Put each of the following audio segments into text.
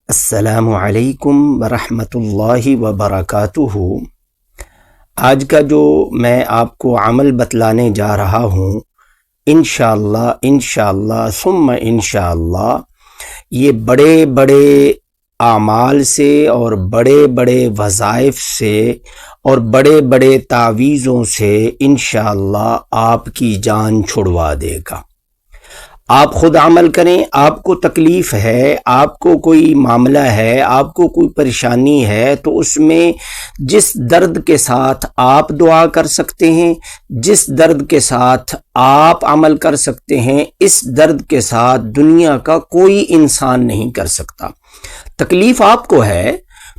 السلام علیکم ورحمۃ اللہ وبرکاتہ۔ آج کا جو میں آپ کو عمل بتلانے جا رہا ہوں، انشاءاللہ ثم انشاءاللہ یہ بڑے بڑے اعمال سے اور بڑے بڑے وظائف سے اور بڑے بڑے تعویذوں سے انشاءاللہ آپ کی جان چھڑوا دے گا۔ آپ خود عمل کریں، آپ کو تکلیف ہے، آپ کو کوئی معاملہ ہے، آپ کو کوئی پریشانی ہے، تو اس میں جس درد کے ساتھ آپ دعا کر سکتے ہیں، جس درد کے ساتھ آپ عمل کر سکتے ہیں، اس درد کے ساتھ دنیا کا کوئی انسان نہیں کر سکتا۔ تکلیف آپ کو ہے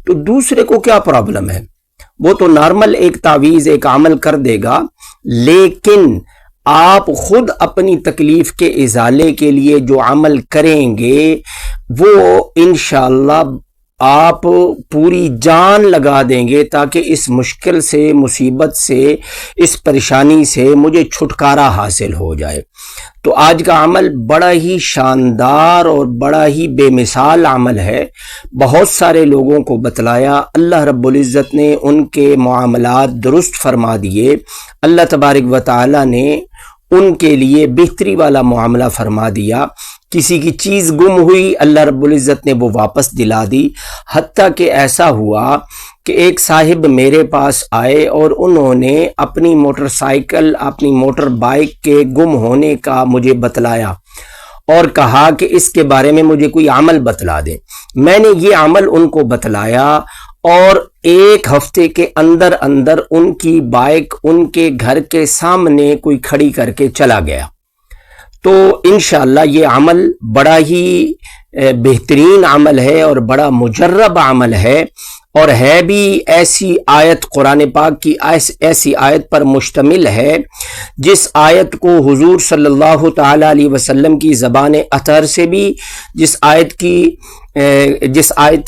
تو دوسرے کو کیا پرابلم ہے؟ وہ تو نارمل ایک تعویذ ایک عمل کر دے گا، لیکن آپ خود اپنی تکلیف کے ازالے کے لیے جو عمل کریں گے وہ انشاءاللہ آپ پوری جان لگا دیں گے تاکہ اس مشکل سے، مصیبت سے، اس پریشانی سے مجھے چھٹکارا حاصل ہو جائے۔ تو آج کا عمل بڑا ہی شاندار اور بڑا ہی بے مثال عمل ہے۔ بہت سارے لوگوں کو بتلایا، اللہ رب العزت نے ان کے معاملات درست فرما دیے، اللہ تبارک و تعالی نے ان کے لیے بہتری والا معاملہ فرما دیا۔ کسی کی چیز گم ہوئی، اللہ رب العزت نے وہ واپس دلا دی۔ حتیٰ کہ ایسا ہوا کہ ایک صاحب میرے پاس آئے اور انہوں نے اپنی موٹر سائیکل، اپنی موٹر بائک کے گم ہونے کا مجھے بتلایا اور کہا کہ اس کے بارے میں مجھے کوئی عمل بتلا دیں۔ میں نے یہ عمل ان کو بتلایا اور ایک ہفتے کے اندر ان کی بائک ان کے گھر کے سامنے کوئی کھڑی کر کے چلا گیا۔ تو انشاءاللہ یہ عمل بڑا ہی بہترین عمل ہے اور بڑا مجرب عمل ہے، اور ہے بھی ایسی آیت، قرآن پاک کی ایسی آیت پر مشتمل ہے جس آیت کو حضور صلی اللہ تعالی علیہ وسلم کی زبان اطہر سے بھی، جس آیت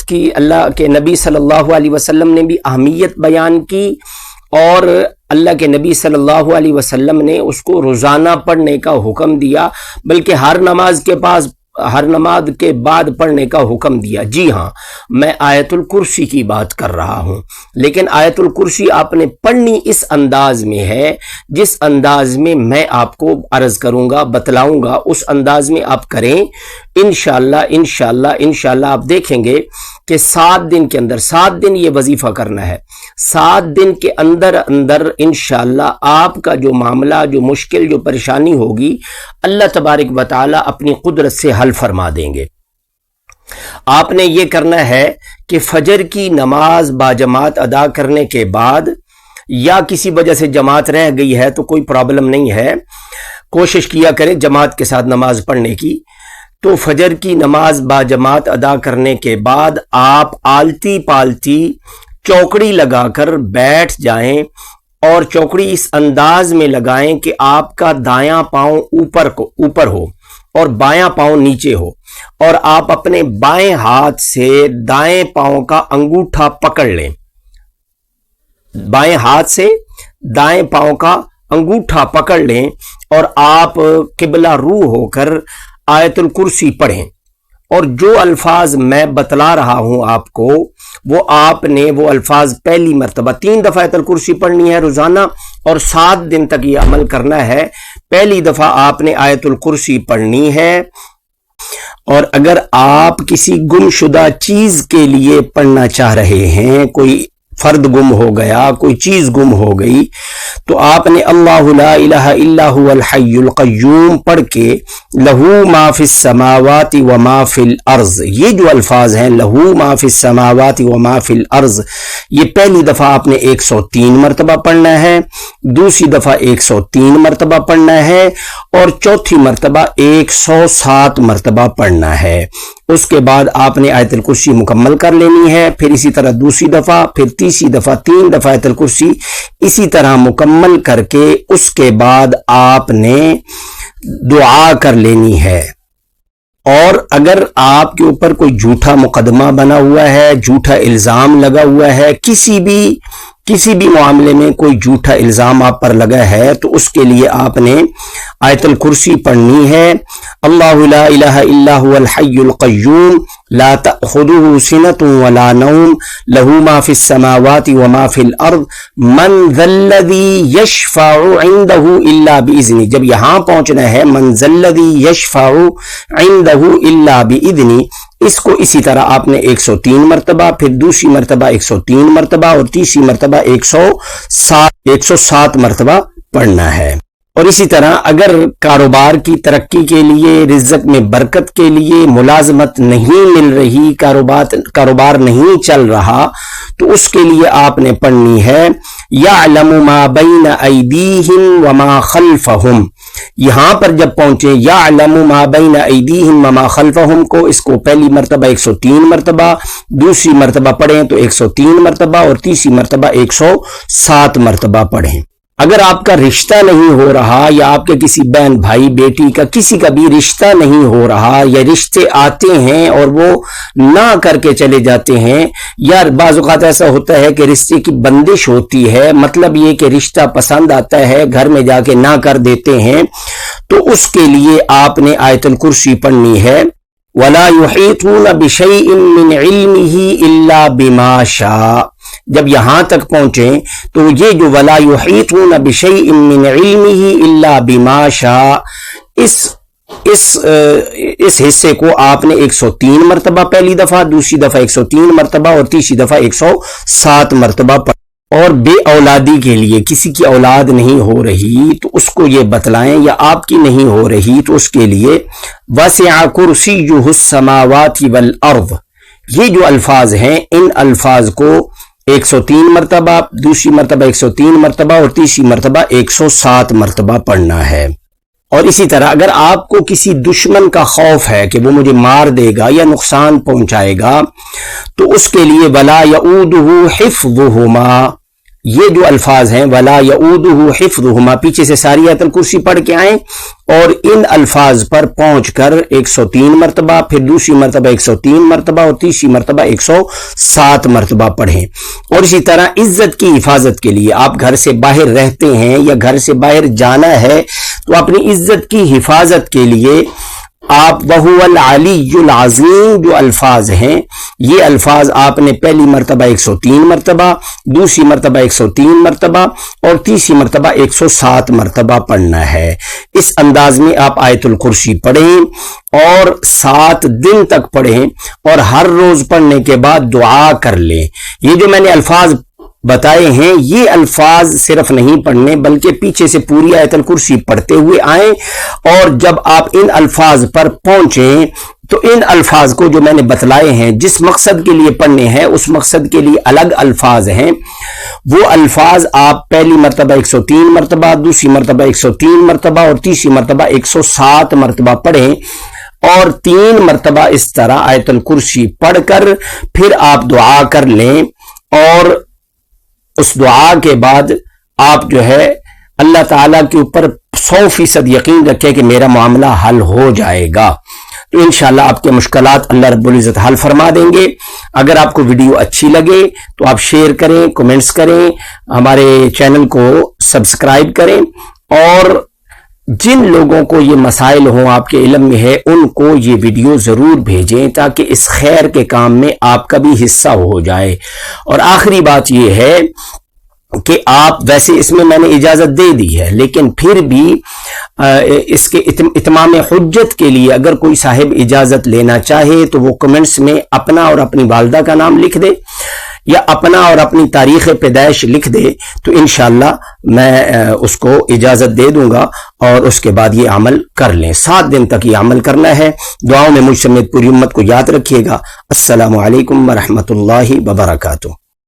کی اللہ کے نبی صلی اللہ علیہ وسلم نے بھی اہمیت بیان کی، اور اللہ کے نبی صلی اللہ علیہ وسلم نے اس کو روزانہ پڑھنے کا حکم دیا، بلکہ ہر نماز کے بعد پڑھنے کا حکم دیا۔ جی ہاں، میں آیت الکرسی کی بات کر رہا ہوں، لیکن آیت الکرسی آپ نے پڑھنی اس انداز میں ہے جس انداز میں میں آپ کو عرض کروں گا، بتلاؤں گا، اس انداز میں آپ کریں۔ انشاءاللہ آپ دیکھیں گے کہ 7 دن کے اندر، 7 دن یہ وظیفہ کرنا ہے، 7 دن کے اندر انشاءاللہ آپ کا جو معاملہ، جو مشکل، جو پریشانی ہوگی، اللہ تبارک و تعالی اپنی قدرت سے حل فرما دیں گے۔ آپ نے یہ کرنا ہے کہ فجر کی نماز باجماعت ادا کرنے کے بعد، یا کسی وجہ سے جماعت رہ گئی ہے تو کوئی پرابلم نہیں ہے، کوشش کیا کریں جماعت کے ساتھ نماز پڑھنے کی۔ تو فجر کی نماز باجماعت ادا کرنے کے بعد آپ آلتی پالتی چوکڑی لگا کر بیٹھ جائیں، اور چوکڑی اس انداز میں لگائیں کہ آپ کا دایاں پاؤں اوپر ہو اور بایاں پاؤں نیچے ہو، اور آپ اپنے بائیں ہاتھ سے دائیں پاؤں کا انگوٹھا پکڑ لیں، بائیں ہاتھ سے دائیں پاؤں کا انگوٹھا پکڑ لیں، اور آپ قبلہ رو ہو کر آیت الکرسی پڑھیں۔ اور جو الفاظ میں بتلا رہا ہوں آپ کو، وہ آپ نے وہ الفاظ پہلی مرتبہ 3 دفعہ آیت الکرسی پڑھنی ہے روزانہ، اور 7 دن تک یہ عمل کرنا ہے۔ پہلی دفعہ آپ نے آیت الکرسی پڑھنی ہے، اور اگر آپ کسی گمشدہ چیز کے لیے پڑھنا چاہ رہے ہیں، کوئی فرد گم ہو گیا، کوئی چیز گم ہو گئی، تو آپ نے اللہ لا الہ الا هو الحی القیوم پڑھ کے لہو ما فی السماوات و ما فی الارض، یہ جو الفاظ ہیں لہو ما فی السماوات و ما فی الارض، یہ پہلی دفعہ آپ نے 103 مرتبہ پڑھنا ہے، دوسری دفعہ 103 مرتبہ پڑھنا ہے، اور چوتھی مرتبہ 107 مرتبہ پڑھنا ہے۔ اس کے بعد آپ نے آیت الکرسی مکمل کر لینی ہے، پھر اسی طرح دوسری دفعہ، پھر تیسری دفعہ، 3 دفعہ آیت الکرسی اسی طرح مکمل کر کے اس کے بعد آپ نے دعا کر لینی ہے۔ اور اگر آپ کے اوپر کوئی جھوٹا مقدمہ بنا ہوا ہے، جھوٹا الزام لگا ہوا ہے، کسی بھی किसी भी मामले में कोई झूठा इल्जाम आप पर लगा है तो उसके लिए आपने आयतुल कुर्सी पढ़नी है। अल्लाहु ला इलाहा इल्ला हुवल हय्युल क़य्यूम ला तअख़ुज़ुहु सिनतुन वला नौम लहू मा फ़िस समावाति व मा फ़िल अर्ज़ मन ज़ल्लज़ी यशफ़अउ इंदहु इल्ला बिइज़्नि। जब यहाँ पहुंचना है मन ज़ल्लज़ी यशफ़अउ इंदहु इल्ला बिइज़्नि, इसको इसी तरह आपने 103 मरतबा, फिर दूसरी मरतबा 103 मरतबा और तीसरी मरतबा 107 मरतबा पढ़ना है। और इसी तरह अगर कारोबार की तरक्की के लिए, रिज़्क़ में बरकत के लिए, मुलाजमत नहीं मिल रही, कारोबार नहीं चल रहा, तो उसके लिए आपने पढ़नी है यअलमु मा बैन अयदीहिम व मा खल्फहुम। यहां पर जब पहुंचे यअलमु मा बैन अयदीहिम व मा खल्फहुम को, इसको पहली मरतबा 103 मरतबा, दूसरी मरतबा पढ़ें तो 103 मरतबा और तीसरी मरतबा 107 मरतबा पढ़ें। अगर आपका रिश्ता नहीं हो रहा या आपके किसी बहन भाई बेटी का किसी का भी रिश्ता नहीं हो रहा, या रिश्ते आते हैं और वो ना करके चले जाते हैं, या बाज़ औक़ात ऐसा होता है कि रिश्ते की बंदिश होती है, मतलब ये कि रिश्ता पसंद आता है घर में जाके ना कर देते हैं, तो उसके लिए आपने आयतुल कुर्सी पढ़नी है। वला युहीतून बिशैइन मिन इल्मिही इल्ला बिमा शा। जब यहां तक पहुंचे तो ये जो वला युहीतून बिशैइन मिन इल्मिही इल्ला बिमा शा, इस हिस्से को आपने 103 मरतबा पहली दफा, दूसरी दफा 103 मरतबा और तीसरी दफा 107 मरतबा पढ़। और बे औलादी के लिए, किसी की औलाद नहीं हो रही तो उसको ये बतलाएं, या आपकी नहीं हो रही तो उसके लिए वसिअ कुर्सियुहुस समावाति वल अर्ज़। ये जो अल्फाज हैं, इन अल्फाज को 103 मरतबा, दूसरी मरतबा 103 मरतबा और तीसरी मरतबा 107 मरतबा पढ़ना है। और इसी तरह अगर आपको किसी दुश्मन का खौफ है कि वो मुझे मार देगा या नुकसान पहुंचाएगा, तो उसके लिए वला यऊदुहु हिफ्ज़ुहुमा, ये जो अल्फाज हैं वला यऊदुहु हिफ्ज़ुहुमा, पीछे से सारी आयतुल कुर्सी पढ़ के आए और इन अल्फाज पर पहुंचकर 103 मरतबा, फिर दूसरी मरतबा 103 मरतबा और तीसरी मरतबा 107 मरतबा पढ़ें। और इसी तरह इज्जत की हिफाजत के लिए, आप घर से बाहर रहते हैं या घर से बाहर जाना है, तो अपनी इज्जत की हिफाजत के लिए आप वहुवल अलीयुल अज़ीम जो अल्फाज हैं, ये अल्फाज आपने पहली मरतबा 103 मरतबा, दूसरी मरतबा 103 मरतबा और तीसरी मरतबा 107 मरतबा पढ़ना है। इस अंदाज में आप आयतुल कुर्सी पढ़ें और 7 दिन तक पढ़ें और हर रोज पढ़ने के बाद दुआ कर लें। ये जो मैंने अल्फाज बताए हैं, ये अल्फाज सिर्फ नहीं पढ़ने बल्कि पीछे से पूरी आयतुल कुर्सी पढ़ते हुए आए, और जब आप इन अल्फाज पर पहुंचे तो इन अल्फाज को जो मैंने बतलाए हैं, जिस मकसद के लिए पढ़ने हैं उस मकसद के लिए अलग अल्फाज हैं, वो अल्फाज आप पहली मरतबा 103 मरतबा, दूसरी मरतबा 103 मरतबा और तीसरी मरतबा 107 मरतबा पढ़ें और 3 मरतबा इस तरह आयतुल कुर्सी पढ़कर फिर आप दुआ कर लें। और उस दुआ के बाद आप जो है अल्लाह ताला के ऊपर 100% यकीन रखें कि मेरा मामला हल हो जाएगा, तो इंशाल्लाह आपके मुश्किलात अल्लाह रब्बुल इज़्ज़त हल फरमा देंगे। अगर आपको वीडियो अच्छी लगे तो आप शेयर करें, कमेंट्स करें, हमारे चैनल को सब्सक्राइब करें, और जिन लोगों को ये मसाइल हों आपके इल्म में है उनको ये वीडियो ज़रूर भेजें ताकि इस खैर के काम में आपका भी हिस्सा हो जाए। और आखिरी बात ये है कि आप, वैसे इसमें मैंने इजाज़त दे दी है, लेकिन फिर भी इसके इत्माम हुज्जत के लिए अगर कोई साहिब इजाज़त लेना चाहे तो वो कमेंट्स में अपना और अपनी वालदा का नाम लिख दे या अपना और अपनी तारीख़ पैदाइश लिख दे, तो इंशाअल्लाह मैं उसको इजाज़त दे दूंगा और उसके बाद ये अमल कर लें। 7 दिन तक ये अमल करना है। दुआओं में मुझ समेत पूरी उम्मत को याद रखिएगा। अस्सलामु अलैकुम व रहमतुल्लाहि व बरकातुहू।